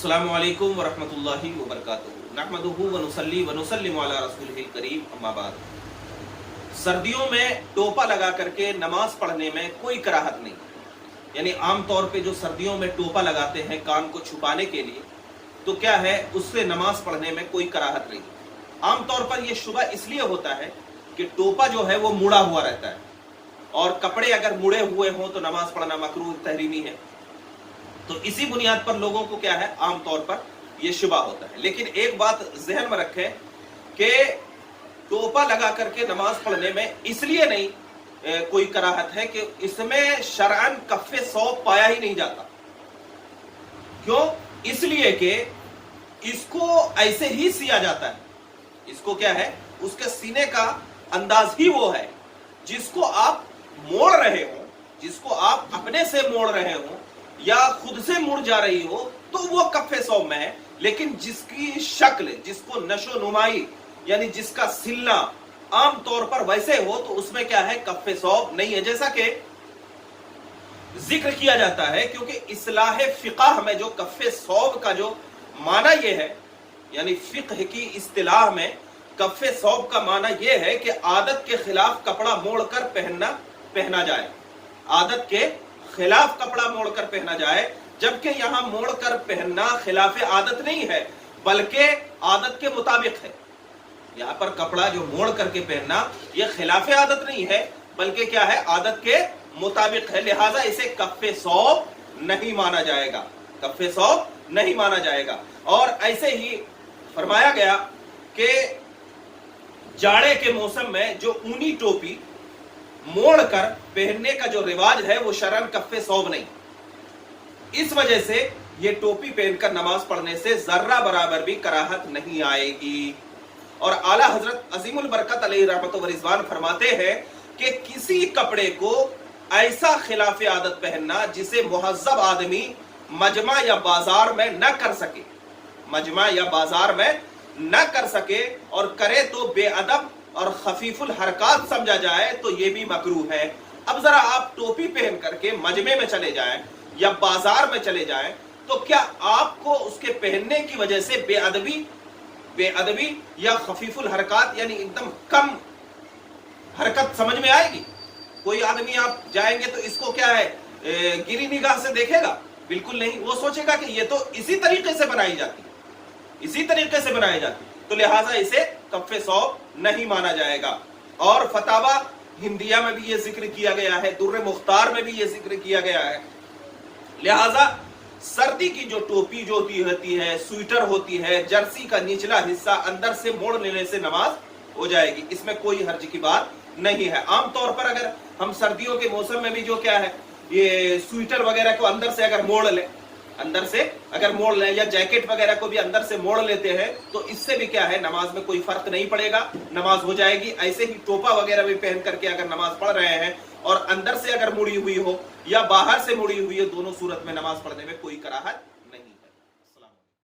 अस्सलामु अलैकुम वरहमतुल्लाहि वबरकातुहू नहमदुहू व नुसल्ली व नुसल्लिमु अला रसूलिहिल करीम अम्मा बाद। सर्दियों में टोपा लगा करके नमाज पढ़ने में कोई कराहत नहीं, यानी आम तौर पे जो सर्दियों में टोपा लगाते हैं कान को छुपाने के लिए, तो क्या है उससे नमाज पढ़ने में कोई कराहत नहीं। आम तौर पर यह शुबा इसलिए होता है कि टोपा जो है वो मुड़ा हुआ रहता है और कपड़े अगर मुड़े हुए हों तो नमाज पढ़ना मकरूह तहरीमी है। तो इसी बुनियाद पर लोगों को क्या है आम तौर पर यह शुबा होता है। लेकिन एक बात जहन में रखें कि टोपा लगा करके नमाज पढ़ने में इसलिए नहीं कोई कराहत है कि इसमें शरअन कफ़े सौब पाया ही नहीं जाता। क्यों? इसलिए कि इसको ऐसे ही सिया जाता है। इसको क्या है, उसके सीने का अंदाज ही वो है जिसको आप मोड़ रहे हो, जिसको आप अपने से मोड़ रहे हो या खुद से मुड़ जा रही हो तो वो कफ़े सौब में है। लेकिन जिसकी शक्ल, जिसको नशो नुमाई यानी जिसका सिलना आम तौर पर वैसे हो तो उसमें क्या है, कफ़े सौब नहीं है। जैसा कि जिक्र किया जाता है, क्योंकि इस्लाह फिक़ह में जो कफ़े सौब का जो माना यह है, यानी फिक़ह की इस्तिलाह में कफ़े सौब का माना यह है कि आदत के खिलाफ कपड़ा मोड़कर पहना जाए, आदत के खिलाफ कपड़ा मोड़कर पहना जाए। जबकि यहां मोड़कर पहनना खिलाफ आदत नहीं है बल्कि आदत के मुताबिक है। यहां पर कपड़ा जो मोड़ करके पहनना यह खिलाफ आदत नहीं है बल्कि क्या है, आदत के मुताबिक है। लिहाजा इसे कफ़े सौब नहीं माना जाएगा, कफ़े सौब नहीं माना जाएगा। और ऐसे ही फरमाया गया कि जाड़े के मौसम में जो ऊनी टोपी मोड़कर पहनने का जो रिवाज है वो शरअन कफ़े सौब नहीं। इस वजह से ये टोपी पहनकर नमाज पढ़ने से जर्रा बराबर भी कराहत नहीं आएगी। और आला हजरत अजीमुल बरकत अलैहि रहमत व रिज़वान फरमाते हैं कि किसी कपड़े को ऐसा खिलाफ आदत पहनना जिसे मुहज्जब आदमी मजमा या बाजार में न कर सके, मजमा या बाजार में न कर सके और करे तो बेअदब और खफीफुल हरकत समझा जाए तो ये भी मकरूह है। अब जरा आप टोपी पहन करके मजमे में चले जाएं या बाजार में चले जाएं तो क्या आपको उसके पहनने की वजह से बेअदबी या खफीफुल हरकत यानी एकदम कम हरकत समझ में आएगी? कोई आदमी आप जाएंगे तो इसको क्या है, गिरी निगाह से देखेगा? बिल्कुल नहीं। वो सोचेगा कि ये तो इसी तरीके से बनाई जाती, इसी तरीके से बनाई जाती, तो लिहाजा इसे कफ़े सौब नहीं माना जाएगा। और फतावा हिंदिया में भी ये जिक्र किया गया है, दुर्र मुख्तार में भी ये जिक्र किया गया है। लिहाजा सर्दी की जो टोपी जो होती है, स्वेटर होती है, जर्सी का निचला हिस्सा अंदर से मोड़ लेने से नमाज हो जाएगी, इसमें कोई हर्ज की बात नहीं है। आम तौर पर अगर हम सर्दियों के मौसम में भी जो क्या है, ये स्वेटर वगैरह को अंदर से अगर मोड़ लें, अंदर से अगर मोड़ लें या जैकेट वगैरह को भी अंदर से मोड़ लेते हैं तो इससे भी क्या है, नमाज में कोई फर्क नहीं पड़ेगा, नमाज हो जाएगी। ऐसे ही टोपा वगैरह भी पहन करके अगर नमाज पढ़ रहे हैं और अंदर से अगर मुड़ी हुई हो या बाहर से मुड़ी हुई हो, दोनों सूरत में नमाज पढ़ने में कोई कराहत